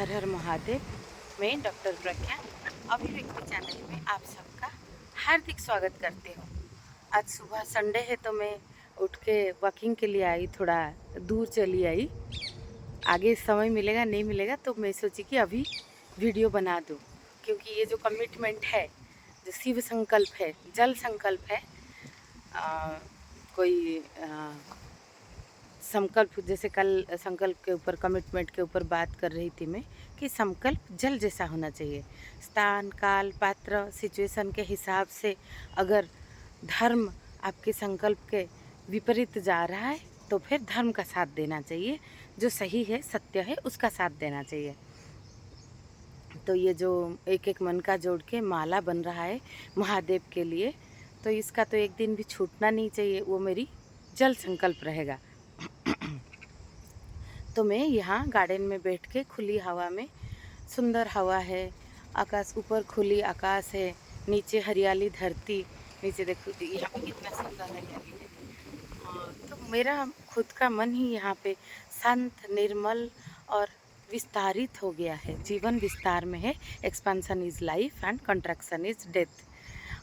हर हर महादेव। मैं डॉक्टर प्रज्ञा अभिव्यक्ति चैनल में आप सबका हार्दिक स्वागत करती हूँ। आज सुबह संडे है तो मैं उठ के वॉकिंग के लिए आई, थोड़ा दूर चली आई। आगे समय मिलेगा नहीं मिलेगा तो मैं सोची कि अभी वीडियो बना दूँ, क्योंकि ये जो कमिटमेंट है, जो शिव संकल्प है, जल संकल्प है, कोई संकल्प, जैसे कल संकल्प के ऊपर, कमिटमेंट के ऊपर बात कर रही थी मैं कि संकल्प जल जैसा होना चाहिए। स्थान, काल, पात्र, सिचुएशन के हिसाब से अगर धर्म आपके संकल्प के विपरीत जा रहा है तो फिर धर्म का साथ देना चाहिए, जो सही है, सत्य है, उसका साथ देना चाहिए। तो ये जो एक एक मन का जोड़ के माला बन रहा है महादेव के लिए, तो इसका तो एक दिन भी छूटना नहीं चाहिए, वो मेरी जल संकल्प रहेगा। तो मैं यहाँ गार्डन में बैठ के खुली हवा में, सुंदर हवा है, आकाश ऊपर खुली आकाश है, नीचे हरियाली धरती, नीचे देखो यहाँ पे कितना सुंदर हरियाली है। तो मेरा खुद का मन ही यहाँ पे शांत, निर्मल और विस्तारित हो गया है। जीवन विस्तार में है। Expansion is life and contraction is death.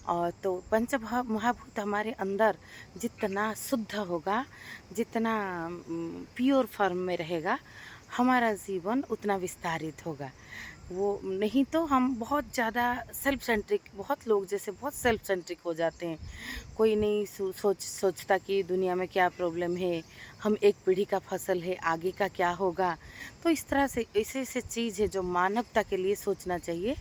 और तो महाभूत हमारे अंदर जितना शुद्ध होगा, जितना प्योर फॉर्म में रहेगा, हमारा जीवन उतना विस्तारित होगा। वो नहीं तो हम बहुत ज़्यादा सेल्फ सेंट्रिक, बहुत लोग जैसे बहुत सेल्फ सेंट्रिक हो जाते हैं। कोई नहीं सोचता कि दुनिया में क्या प्रॉब्लम है, हम एक पीढ़ी का फसल है, आगे का क्या होगा। तो इस तरह से ऐसे ऐसे चीज़ है जो मानवता के लिए सोचना चाहिए।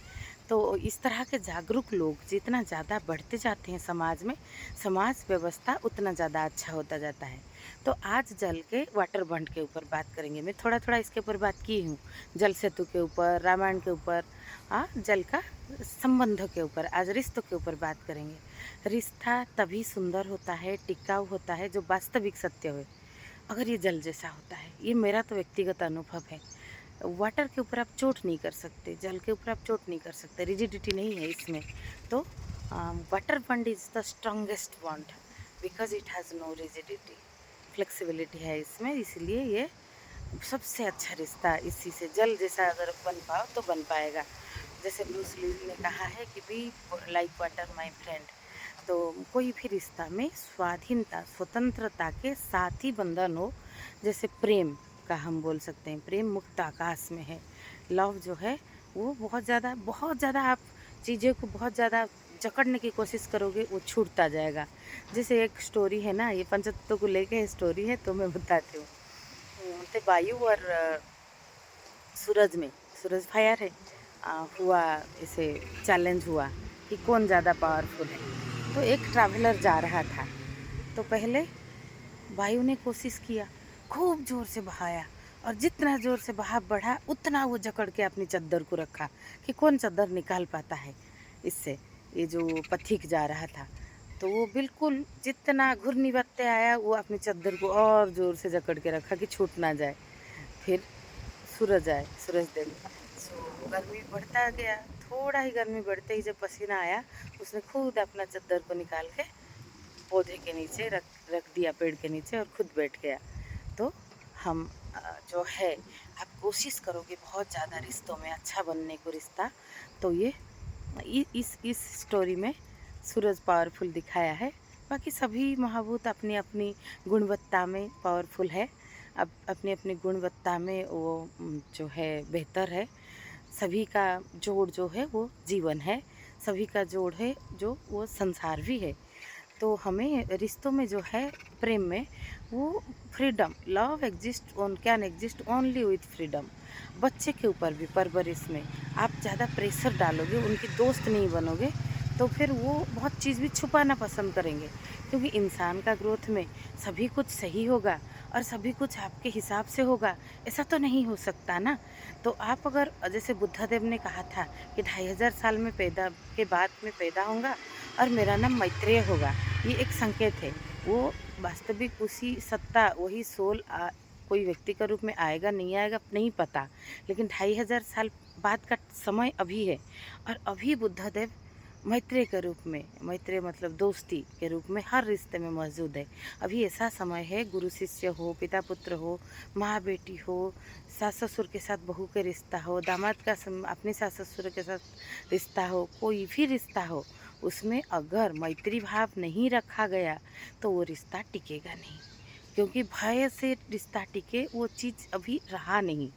तो इस तरह के जागरूक लोग जितना ज़्यादा बढ़ते जाते हैं समाज में, समाज व्यवस्था उतना ज़्यादा अच्छा होता जाता है। तो आज जल के वाटर बंड के ऊपर बात करेंगे। मैं थोड़ा थोड़ा इसके ऊपर बात की हूँ, जल सेतु के ऊपर, रामायण के ऊपर, जल का संबंधों के ऊपर। आज रिश्तों के ऊपर बात करेंगे। रिश्ता तभी सुंदर होता है, टिकाऊ होता है, जो वास्तविक सत्य हो, अगर ये जल जैसा होता है। ये मेरा तो व्यक्तिगत अनुभव है। वाटर के ऊपर आप चोट नहीं कर सकते, जल के ऊपर आप चोट नहीं कर सकते, रिजिडिटी नहीं है इसमें। तो water bond is the strongest bond because it has no rigidity, flexibility है इसमें, इसलिए ये सबसे अच्छा रिश्ता इसी से। जल जैसा अगर बन पाओ तो बन पाएगा। जैसे ब्रूस ली ने कहा है कि be like water my friend. तो कोई भी रिश्ता में स्वाधीनता, स्वतंत्रता के साथ ही बंधन हो। जैसे प्रेम का हम बोल सकते हैं, प्रेम मुक्त आकाश में है। लव जो है वो बहुत ज़्यादा आप चीज़ों को बहुत ज़्यादा जकड़ने की कोशिश करोगे, वो छूटता जाएगा। जैसे एक स्टोरी है ना, ये पंचतत्व को लेके स्टोरी है, तो मैं बताती हूँ। तो वायु और सूरज फायर है, हुआ ऐसे चैलेंज हुआ कि कौन ज़्यादा पावरफुल है। तो एक ट्रैवलर जा रहा था, तो पहले वायु ने कोशिश किया, खूब ज़ोर से बहाया, और जितना ज़ोर से बहाव बढ़ा उतना वो जकड़ के अपनी चद्दर को रखा कि कौन चद्दर निकाल पाता है इससे। ये जो पथिक जा रहा था, तो वो बिल्कुल जितना घुर्नी बत्ते आया, वो अपनी चद्दर को और ज़ोर से जकड़ के रखा कि छूट ना जाए। फिर सूरज देव, सो गर्मी बढ़ता गया। थोड़ा ही गर्मी बढ़ते ही जब पसीना आया, उसने खुद अपना चद्दर को निकाल के पौधे के नीचे रख रख दिया, पेड़ के नीचे, और खुद बैठ गया। तो हम जो है, आप कोशिश करोगे बहुत ज़्यादा रिश्तों में अच्छा बनने को रिश्ता, तो ये इस स्टोरी में सूरज पावरफुल दिखाया है। बाकी सभी महाभूत अपनी अपनी गुणवत्ता में पावरफुल है। अब अपनी अपनी गुणवत्ता में वो जो है बेहतर है। सभी का जोड़ जो है वो जीवन है, सभी का जोड़ है जो वो संसार भी है। तो हमें रिश्तों में जो है, प्रेम में, वो freedom, love exist on can exist only with freedom. बच्चे के ऊपर भी परवरिश में आप ज़्यादा प्रेशर डालोगे, उनकी दोस्त नहीं बनोगे, तो फिर वो बहुत चीज़ भी छुपाना पसंद करेंगे। क्योंकि इंसान का ग्रोथ में सभी कुछ सही होगा और सभी कुछ आपके हिसाब से होगा, ऐसा तो नहीं हो सकता ना। तो आप अगर, जैसे बुद्धा देव ने कहा था कि 2500 साल में पैदा के बाद में पैदा होगा और मेरा नाम मैत्रेय होगा, ये एक संकेत है। वो वास्तविक उसी सत्ता, वही सोल कोई व्यक्ति का रूप में आएगा नहीं आएगा नहीं पता, लेकिन 2500 साल बाद का समय अभी है। और अभी बुद्धदेव मैत्रेय के रूप में, मैत्रेय मतलब दोस्ती के रूप में हर रिश्ते में मौजूद है। अभी ऐसा समय है, गुरु शिष्य हो, पिता पुत्र हो, माँ बेटी हो, सास ससुर के साथ बहू के रिश्ता हो, दामाद का अपने सास ससुर के साथ रिश्ता हो, कोई भी रिश्ता हो, उसमें अगर मैत्री भाव नहीं रखा गया तो वो रिश्ता टिकेगा नहीं। क्योंकि भय से रिश्ता टिके वो चीज़ अभी रहा नहीं।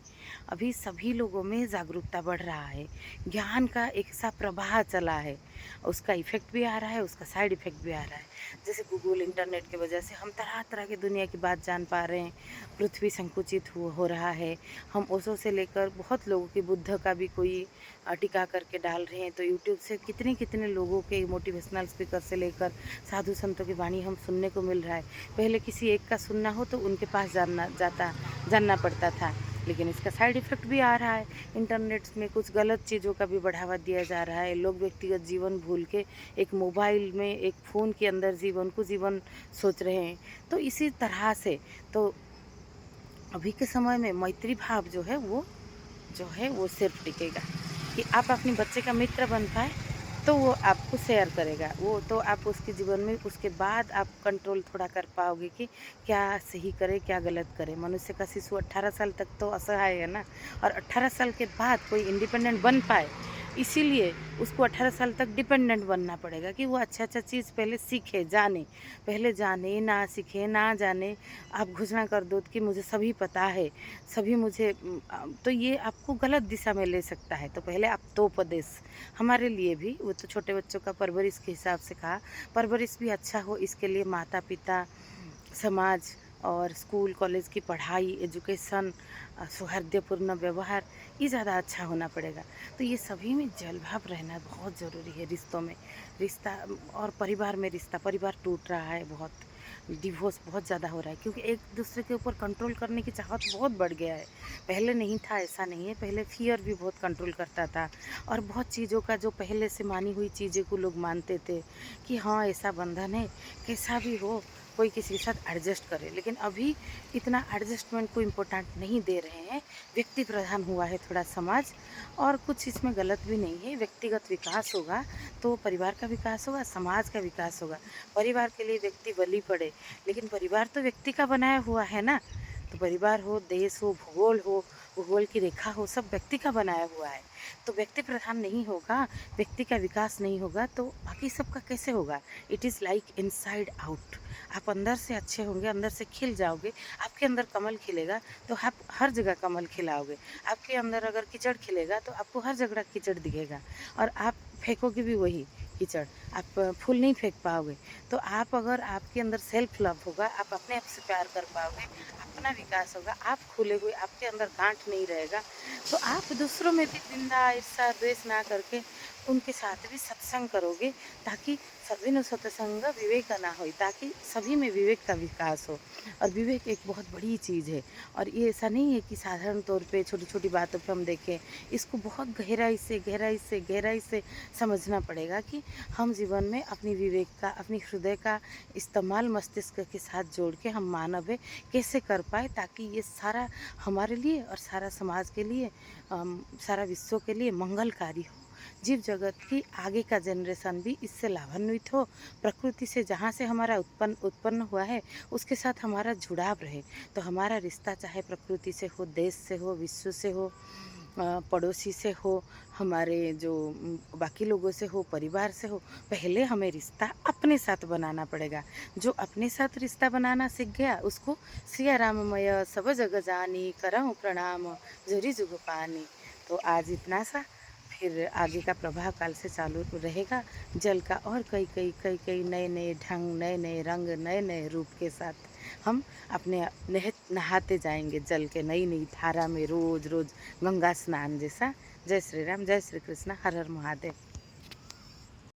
अभी सभी लोगों में जागरूकता बढ़ रहा है, ज्ञान का एक सा प्रवाह चला है, उसका इफ़ेक्ट भी आ रहा है, उसका साइड इफ़ेक्ट भी आ रहा है। जैसे गूगल इंटरनेट की वजह से हम तरह तरह की दुनिया की बात जान पा रहे हैं, पृथ्वी संकुचित हो रहा है। हम ओशो से लेकर बहुत लोगों की, बुद्ध का भी कोई टिका करके डाल रहे हैं, तो यूट्यूब से कितने कितने लोगों के मोटिवेशनल स्पीकर से लेकर साधु संतों की वाणी हम सुनने को मिल रहा है। पहले किसी एक का सुनना हो तो उनके पास जानना पड़ता था, लेकिन इसका साइड इफ़ेक्ट भी आ रहा है। इंटरनेट में कुछ गलत चीज़ों का भी बढ़ावा दिया जा रहा है। लोग व्यक्तिगत जीवन भूल के एक मोबाइल में, एक फ़ोन के अंदर जीवन सोच रहे हैं। तो इसी तरह से तो अभी के समय में मैत्री भाव जो है वो सिर्फ टिकेगा कि आप अपने बच्चे का मित्र बन पाए, तो वो आपको शेयर करेगा। वो तो आप उसके जीवन में उसके बाद आप कंट्रोल थोड़ा कर पाओगे कि क्या सही करे, क्या गलत करे। मनुष्य का शिशु 18 साल तक तो असहाय है ना, और 18 साल के बाद कोई इंडिपेंडेंट बन पाए, इसीलिए उसको 18 साल तक डिपेंडेंट बनना पड़ेगा कि वो अच्छा चीज़ पहले सीखे, जाने। पहले जाने, ना सीखे, ना जाने, आप घोषणा कर दो कि मुझे सभी पता है, सभी मुझे तो ये आपको गलत दिशा में ले सकता है। तो पहले आप तोपदेश, हमारे लिए भी, वो तो छोटे बच्चों का परवरिश के हिसाब से कहा, परवरिश भी अच्छा हो इसके लिए माता पिता, समाज और स्कूल कॉलेज की पढ़ाई, एजुकेशन, सौहार्दपूर्ण व्यवहार, ये ज़्यादा अच्छा होना पड़ेगा। तो ये सभी में जल भाव रहना बहुत ज़रूरी है रिश्तों में। रिश्ता और परिवार में रिश्ता, परिवार टूट रहा है बहुत, डिवोर्स बहुत ज़्यादा हो रहा है, क्योंकि एक दूसरे के ऊपर कंट्रोल करने की चाहत बहुत बढ़ गया है। पहले नहीं था, ऐसा नहीं है। पहले फियर भी बहुत कंट्रोल करता था, और बहुत चीज़ों का जो पहले से मानी हुई चीज़ें को लोग मानते थे कि हाँ ऐसा बंधन है, कैसा भी हो कोई किसी के साथ एडजस्ट करे। लेकिन अभी इतना एडजस्टमेंट को इम्पोर्टेंट नहीं दे रहे हैं। व्यक्ति प्रधान हुआ है थोड़ा समाज, और कुछ इसमें गलत भी नहीं है। व्यक्तिगत विकास होगा तो परिवार का विकास होगा, समाज का विकास होगा। परिवार के लिए व्यक्ति बलि पड़े, लेकिन परिवार तो व्यक्ति का बनाया हुआ है ना। तो परिवार हो, देश हो, भूगोल की रेखा हो, सब व्यक्ति का बनाया हुआ है। तो व्यक्ति प्रधान नहीं होगा, व्यक्ति का विकास नहीं होगा, तो बाकी सबका कैसे होगा। It is like inside out. आप अंदर से अच्छे होंगे, अंदर से खिल जाओगे, आपके अंदर कमल खिलेगा तो आप हर जगह कमल खिलाओगे। आपके अंदर अगर कीचड़ खिलेगा तो आपको हर जगह कीचड़ दिखेगा, और आप फेंकोगे भी वही कीचड़, आप फूल नहीं फेंक पाओगे। तो आप, अगर आपके अंदर सेल्फ लव होगा, आप अपने आप से प्यार कर पाओगे, अपना विकास होगा, आप खुले हुए, आपके अंदर गांठ नहीं रहेगा, तो आप दूसरों में भी निंदा ईर्ष्या द्वेष ना करके उनके साथ भी सत्संग करोगे, ताकि सभी ने सत्संग विवेक ना हो, ताकि सभी में विवेक का विकास हो। और विवेक एक बहुत बड़ी चीज़ है, और ये ऐसा नहीं है कि साधारण तौर पे छोटी छोटी बातों पे हम देखें। इसको बहुत गहराई से समझना पड़ेगा कि हम जीवन में अपनी विवेक का, अपनी हृदय का इस्तेमाल मस्तिष्क के साथ जोड़ के हम मानव है कैसे कर पाए, ताकि ये सारा हमारे लिए और सारा समाज के लिए, सारा विश्व के लिए मंगलकारी हो। जीव जगत की आगे का जनरेशन भी इससे लाभान्वित हो। प्रकृति से, जहाँ से हमारा उत्पन्न हुआ है, उसके साथ हमारा जुड़ाव रहे। तो हमारा रिश्ता चाहे प्रकृति से हो, देश से हो, विश्व से हो, पड़ोसी से हो, हमारे जो बाकी लोगों से हो, परिवार से हो, पहले हमें रिश्ता अपने साथ बनाना पड़ेगा। जो अपने साथ रिश्ता बनाना सीख गया, उसको सिया राममय सब जग जानी, करहूँ प्रणाम जोरी जुग पानी। तो आज इतना सा, फिर आगे का प्रभाव काल से चालू रहेगा। जल का और कई नए नए ढंग, नए नए रंग, नए नए रूप के साथ हम अपने नहाते जाएंगे जल के नई नई धारा में, रोज रोज गंगा स्नान जैसा। जय श्री राम, जय श्री कृष्ण, हर हर महादेव।